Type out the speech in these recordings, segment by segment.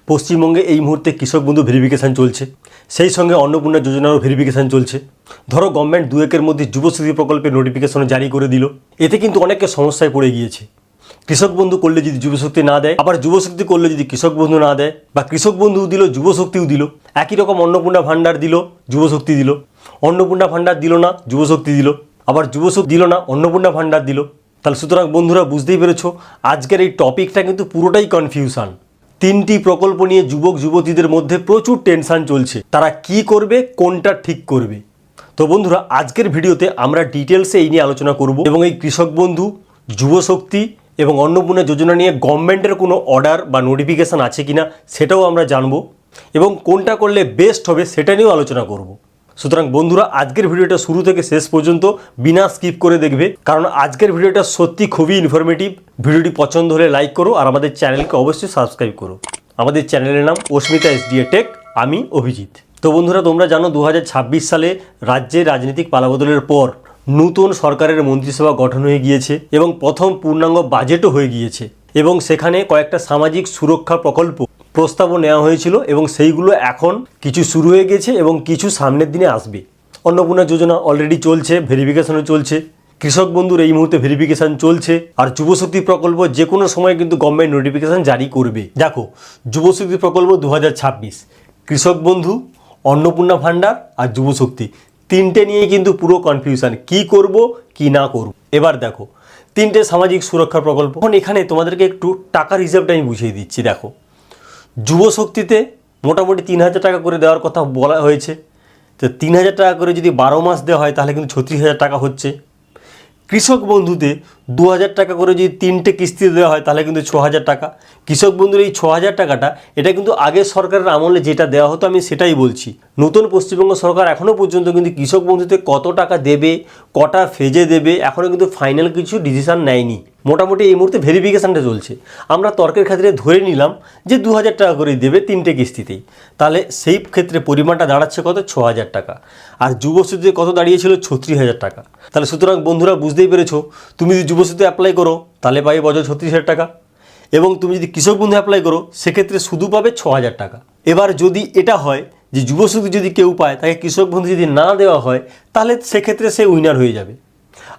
পশ্চিমবঙ্গে এই মুহূর্তে কৃষক বন্ধু ভেরিফিকেশান চলছে, সেই সঙ্গে অন্নপূর্ণা যোজনারও ভেরিফিকেশান চলছে। ধরো গভর্নমেন্ট দুয়েকের মধ্যে যুবশক্তি প্রকল্পের নোটিফিকেশন জারি করে দিল, এতে কিন্তু অনেকে সমস্যায় পড়ে গিয়েছে। কৃষক বন্ধু করলে যদি যুবশক্তি না দেয়, আবার যুবশক্তি করলে যদি কৃষক বন্ধু না দেয়, বা কৃষক বন্ধুও দিল যুবশক্তিও দিল, একই রকম অন্নপূর্ণা ভাণ্ডার দিল যুবশক্তি দিল, অন্নপূর্ণা ভাণ্ডার দিল না যুবশক্তি দিল, আবার যুবশক্তি দিল না অন্নপূর্ণা ভাণ্ডার দিল। তাহলে সুতরাং বন্ধুরা বুঝতেই পেরেছো আজকের এই টপিকটা কিন্তু পুরোটাই কনফিউশন। তিনটি প্রকল্প নিয়ে যুবক যুবতীদের মধ্যে প্রচুর টেনশন চলছে, তারা কি করবে, কোনটা ঠিক করবে। তো বন্ধুরা আজকের ভিডিওতে আমরা ডিটেলসে এই নিয়ে আলোচনা করব এবং এই কৃষক বন্ধু, যুবশক্তি এবং অন্নপূর্ণা যোজনা নিয়ে গভর্নমেন্টের কোনো অর্ডার বা নোটিফিকেশান আছে কিনা সেটাও আমরা জানবো, এবং কোনটা করলে বেস্ট হবে সেটা নিয়েও আলোচনা করব। সুতরাং বন্ধুরা আজকের ভিডিওটা শুরু থেকে শেষ পর্যন্ত বিনা স্কিপ করে দেখবে, কারণ আজকের ভিডিওটা সত্যি খুবই ইনফরমেটিভ। ভিডিওটি পছন্দ হলে লাইক করো আর আমাদের চ্যানেলকে অবশ্যই সাবস্ক্রাইব করো। আমাদের চ্যানেলের নাম অস্মিতা SDA টেক, আমি অভিজিৎ। তো বন্ধুরা তোমরা জানো 2026 সালে রাজ্যে রাজনৈতিক পালাবদলের পর নতুন সরকারের মন্ত্রিসভা গঠন হয়ে গিয়েছে এবং প্রথম পূর্ণাঙ্গ বাজেটও হয়ে গিয়েছে, এবং সেখানে কয়েকটা সামাজিক সুরক্ষা প্রকল্প প্রস্তাবও নেওয়া হয়েছিল এবং সেইগুলো এখন কিছু শুরু হয়ে গেছে এবং কিছু সামনের দিনে আসবে। অন্নপূর্ণা যোজনা অলরেডি চলছে, ভেরিফিকেশনও চলছে, কৃষক বন্ধুর এই মুহূর্তে ভেরিফিকেশান চলছে, আর যুবশক্তি প্রকল্প যে কোনো সময় কিন্তু গভর্নমেন্ট নোটিফিকেশান জারি করবে। দেখো যুবশক্তি প্রকল্প 2026, কৃষক বন্ধু, অন্নপূর্ণা ভাণ্ডার আর যুবশক্তি, তিনটে নিয়েই কিন্তু পুরো কনফিউশন, কি করব কি না করব। এবার দেখো তিনটে সামাজিক সুরক্ষা প্রকল্প, এখন এখানে তোমাদেরকে একটু টাকার হিসাবটা আমি বুঝিয়ে দিচ্ছি। দেখো যুবশক্তিতে মোটামুটি 3,000 টাকা করে দেওয়ার কথা বলা হয়েছে, তো 3,000 টাকা করে যদি 12 মাস দেওয়া হয় তাহলে কিন্তু 36,000 টাকা হচ্ছে। কৃষক বন্ধুতে 2,000 টাকা করে যদি 3টে কিস্তিতে দেওয়া হয় তাহলে কিন্তু 6,000 টাকা। কৃষক বন্ধুর এই 6,000 টাকাটা এটা কিন্তু আগের সরকারের আমলে যেটা দেওয়া হতো, আমি সেটাই বলছি। নতুন পশ্চিমবঙ্গ সরকার এখনও পর্যন্ত কিন্তু কৃষক বন্ধুতে কত টাকা দেবে, কটা ফেজে দেবে, এখনও কিন্তু ফাইনাল কিছু ডিসিশান নেয়নি। মোটামুটি এই মুহূর্তে ভেরিফিকেশানটা চলছে। আমরা তর্কের খাতিরে ধরে নিলাম যে 2,000 টাকা করে দেবে 3টে কিস্তিতেই, তাহলে সেই ক্ষেত্রে পরিমাণটা দাঁড়াচ্ছে কত, 6,000 টাকা। আর যুবশ্রীতে কত দাঁড়িয়েছিল, 36,000 টাকা। তাহলে সুতরাং বন্ধুরা বুঝতেই পেরেছো, তুমি যদি যুবশ্রীতে অ্যাপ্লাই করো তাহলে পাবে বছর 36,000 টাকা, এবং তুমি যদি কৃষক বন্ধু অ্যাপ্লাই করো সেক্ষেত্রে শুধু পাবে 6,000 টাকা। এবার যদি এটা হয় যে যুবশক্তি যদি কেউ পায় তাকে কৃষক বন্ধু যদি না দেওয়া হয় তাহলে সেক্ষেত্রে সে উইনার হয়ে যাবে।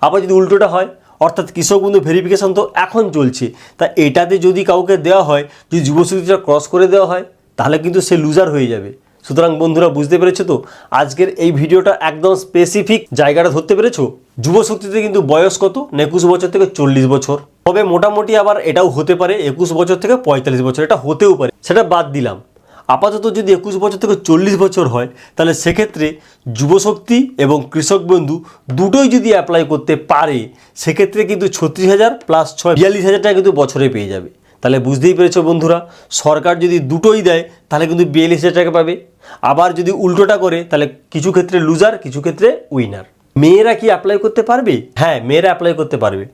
আবার যদি উল্টোটা হয়, অর্থাৎ কৃষক বন্ধু ভেরিফিকেশান তো এখন চলছে, তা এটাতে যদি কাউকে দেওয়া হয়, যদি যুবশক্তিটা ক্রস করে দেওয়া হয় তাহলে কিন্তু সে লুজার হয়ে যাবে। সুতরাং বন্ধুরা বুঝতে পেরেছো তো আজকের এই ভিডিওটা একদম স্পেসিফিক জায়গাটা ধরতে পেরেছো। যুবশক্তিতে কিন্তু বয়স কত, 21 বছর থেকে 40 বছর, তবে মোটামুটি আবার এটাও হতে পারে 21 বছর থেকে 45 বছর, এটা হতেও পারে, সেটা বাদ দিলাম। আপাতত যদি 21 বছর থেকে 40 বছর হয় তাহলে সেক্ষেত্রে যুবশক্তি এবং কৃষক বন্ধু দুটোই যদি অ্যাপ্লাই করতে পারে সেক্ষেত্রে কিন্তু 36,000 প্লাস 6 42,000 টাকা কিন্তু বছরে পেয়ে যাবে। তাহলে বুঝতেই পেরেছো বন্ধুরা, সরকার যদি দুটোই দেয় তাহলে কিন্তু 42,000 টাকা পাবে। আবার যদি উল্টোটা করে তাহলে কিছু ক্ষেত্রে লুজার, কিছু ক্ষেত্রে উইনার। মেয়েরা কি অ্যাপ্লাই করতে পারবে? হ্যাঁ, মেয়েরা অ্যাপ্লাই করতে পারবে,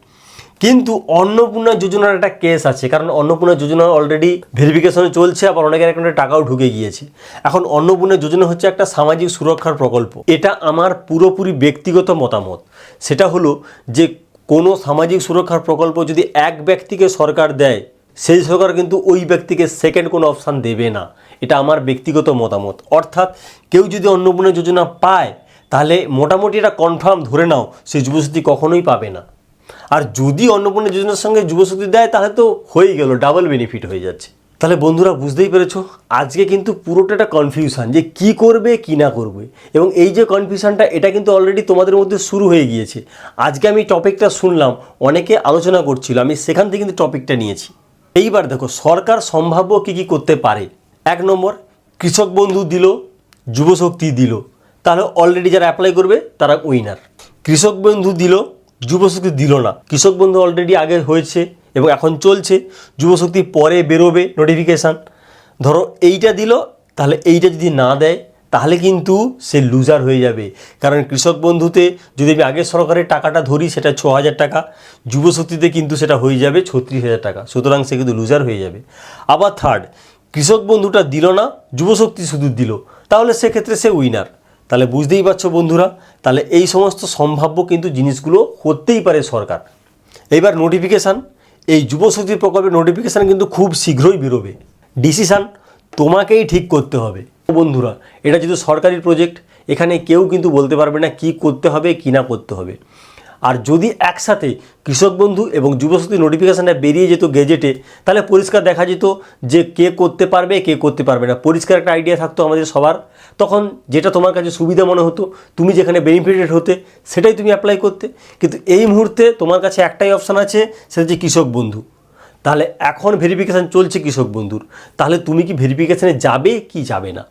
কিন্তু অন্নপূর্ণা যোজনার একটা কেস আছে, কারণ অন্নপূর্ণা যোজনা অলরেডি ভেরিফিকেশনে চলছে, আবার অনেকের অ্যাকাউন্টে টাকাও ঢুকে গিয়েছে। এখন অন্নপূর্ণা যোজনা হচ্ছে একটা সামাজিক সুরক্ষার প্রকল্প, এটা আমার পুরোপুরি ব্যক্তিগত মতামত। সেটা হলো যে কোনো সামাজিক সুরক্ষার প্রকল্প যদি এক ব্যক্তিকে সরকার দেয়, সেই সরকার কিন্তু ওই ব্যক্তিকে সেকেন্ড কোনো অপশান দেবে না, এটা আমার ব্যক্তিগত মতামত। অর্থাৎ কেউ যদি অন্নপূর্ণা যোজনা পায় তাহলে মোটামুটি এটা কনফার্ম ধরে নাও সেই যুবশক্তি কখনোই পাবে না। আর যদি অন্নপূর্ণা যোজনার সঙ্গে যুবশক্তি দেয় তাহলে তো হয়ে গেল, ডাবল বেনিফিট হয়ে যাচ্ছে। তাহলে বন্ধুরা বুঝতেই পেরেছো আজকে কিন্তু পুরোটা একটা কনফিউশন যে কি করবে কি না করবে, এবং এই যে কনফিউশনটা এটা কিন্তু অলরেডি তোমাদের মধ্যে শুরু হয়ে গিয়েছে। আজকে আমি টপিকটা শুনলাম, অনেকে আলোচনা করছিল, আমি সেখান থেকে কিন্তু টপিকটা নিয়েছি। এইবার দেখো সরকার সম্ভাব্য কী কী করতে পারে। 1 নম্বর, কৃষক বন্ধু দিল, যুবশক্তি দিল, তাহলে অলরেডি যারা অ্যাপ্লাই করবে তারা উইনার। কৃষক বন্ধু দিল, যুবশক্তি দিল না, কৃষক বন্ধু অলরেডি আগে হয়েছে এবং এখন চলছে, যুবশক্তি পরে বেরোবে নোটিফিকেশান। ধরো এইটা দিল, তাহলে এইটা যদি না দেয় তাহলে কিন্তু সে লুজার হয়ে যাবে, কারণ কৃষক বন্ধুতে যদি আমি আগের সরকারের টাকাটা ধরি সেটা 6,000 টাকা, যুবশক্তিতে কিন্তু সেটা হয়ে যাবে 36,000 টাকা, সুতরাং সে কিন্তু লুজার হয়ে যাবে। আবার থার্ড, কৃষক বন্ধুটা দিল না, যুবশক্তি শুধু দিল, তাহলে সেক্ষেত্রে সে উইনার। তাহলে বুঝতেই পারছো বন্ধুরা, তাহলে এই সমস্ত সম্ভাব্য কিন্তু জিনিসগুলো করতেই পারে সরকার। এইবার নোটিফিকেশান, এই যুবশক্তি প্রকল্পের নোটিফিকেশান কিন্তু খুব শীঘ্রই বেরোবে। ডিসিশান তোমাকেই ঠিক করতে হবে। বন্ধুরা, এটা যেহেতু সরকারি প্রজেক্ট, এখানে কেউ কিন্তু বলতে পারবে না কি করতে হবে কি না করতে হবে। আর যদি একসাথে কৃষক বন্ধু এবং যুবশক্তি নোটিফিকেশানটা বেরিয়ে যেত গেজেটে, তাহলে পরিষ্কার দেখা যেত যে কে করতে পারবে কে করতে পারবে না, পরিষ্কার একটা আইডিয়া থাকতো আমাদের সবার। তখন যেটা তোমার কাছে সুবিধা মনে হতো, তুমি যেখানে বেনিফিটেড হতে, সেটাই তুমি অ্যাপ্লাই করতে। কিন্তু এই মুহূর্তে তোমার কাছে একটাই অপশান আছে, সেটা হচ্ছে কৃষক বন্ধু। তাহলে এখন ভেরিফিকেশান চলছে কৃষক বন্ধুর, তাহলে তুমি কি ভেরিফিকেশানে যাবে কি যাবে না?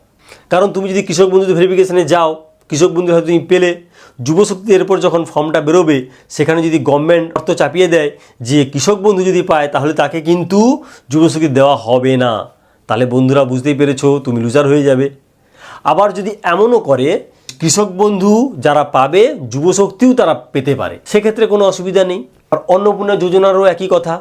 কারণ তুমি যদি কৃষক বন্ধু ভেরিফিকেশানে যাও, কৃষক বন্ধু হয়তো তুমি পেলে, যুবশক্তি এরপর যখন ফর্মটা বেরোবে সেখানে যদি গভর্নমেন্ট অর্থ চাপিয়ে দেয় যে কৃষক বন্ধু যদি পায় তাহলে তাকে কিন্তু যুবশক্তি দেওয়া হবে না, তাহলে বন্ধুরা বুঝতেই পেরেছো তুমি লুজার হয়ে যাবে। আবার যদি এমনও করে কৃষক বন্ধু যারা পাবে যুবশক্তিও তারা পেতে পারে, সেক্ষেত্রে কোনো অসুবিধা নেই। আর অন্নপূর্ণা যোজনারও একই কথা,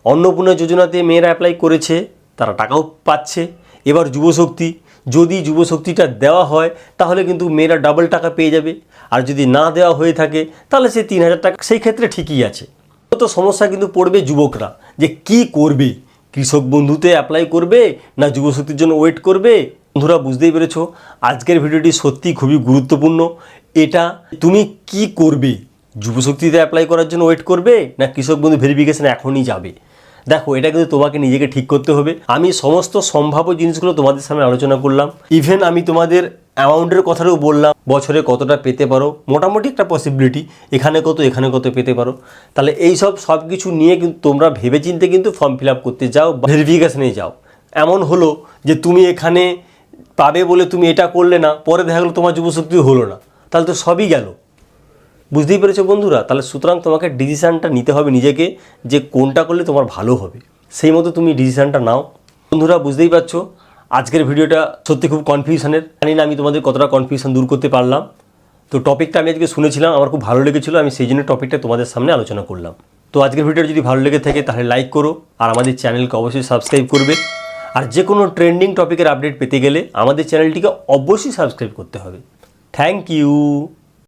অন্নপূর্ণা যোজনাতে মেয়েরা অ্যাপ্লাই করেছে, তারা টাকাও পাচ্ছে। এবার যুবশক্তি, যদি যুবশক্তিটা দেওয়া হয় তাহলে কিন্তু মেয়েরা ডাবল টাকা পেয়ে যাবে, আর যদি না দেওয়া হয়ে থাকে তাহলে সে 3,000 টাকা, সেই ক্ষেত্রে ঠিকই আছে। তো সমস্যা কিন্তু পড়বে যুবকরা, যে কি করবে, কৃষক বন্ধুতে অ্যাপ্লাই করবে না যুবশক্তির জন্য ওয়েট করবে। বন্ধুরা বুঝতেই পেরেছো, আজকের ভিডিওটি সত্যি খুবই গুরুত্বপূর্ণ। এটা তুমি কি করবে, যুবশক্তিতে অ্যাপ্লাই করার জন্য ওয়েট করবে না কৃষক বন্ধু ভেরিফিকেশান এখনই যাবে? দেখো, এটা কিন্তু তোমাকে নিজেকে ঠিক করতে হবে। আমি সমস্ত সম্ভাব্য জিনিসগুলো তোমাদের সামনে আলোচনা করলাম, ইভেন আমি তোমাদের অ্যামাউন্টের কথাটাও বললাম, বছরে কতটা পেতে পারো, মোটামুটি একটা পসিবিলিটি, এখানে কত পেতে পারো। তাহলে এই সব কিছু নিয়ে কিন্তু তোমরা ভেবেচিন্তে কিন্তু ফর্ম ফিল আপ করতে যাও, ভেরিফিকেশানে যাও। এমন হলো যে তুমি এখানে পাবে বলে তুমি এটা করলে না, পরে দেখা গেলো তোমার যুবশক্তিও হলো না, তাহলে তো সবই গেল। বুঝতেই পেরেছো বন্ধুরা? তাহলে সুতরাং তোমাকে ডিসিশানটা নিতে হবে নিজেকে, যে কোনটা করলে তোমার ভালো হবে, সেই মতো তুমি ডিসিশানটা নাও। বন্ধুরা বুঝতেই পারছো, আজকের ভিডিওটা সত্যি খুব কনফিউশনের। জানি না আমি তোমাদের কতটা কনফিউশন দূর করতে পারলাম। তো টপিকটা আমি আজকে শুনেছিলাম, আমার খুব ভালো লেগেছিলো, আমি সেই জন্য টপিকটা তোমাদের সামনে আলোচনা করলাম। তো আজকের ভিডিওটা যদি ভালো লেগে থাকে তাহলে লাইক করো, আর আমাদের চ্যানেলকে অবশ্যই সাবস্ক্রাইব করবে। আর যে কোনো ট্রেন্ডিং টপিকের আপডেট পেতে গেলে আমাদের চ্যানেলটিকে অবশ্যই সাবস্ক্রাইব করতে হবে। Thank you.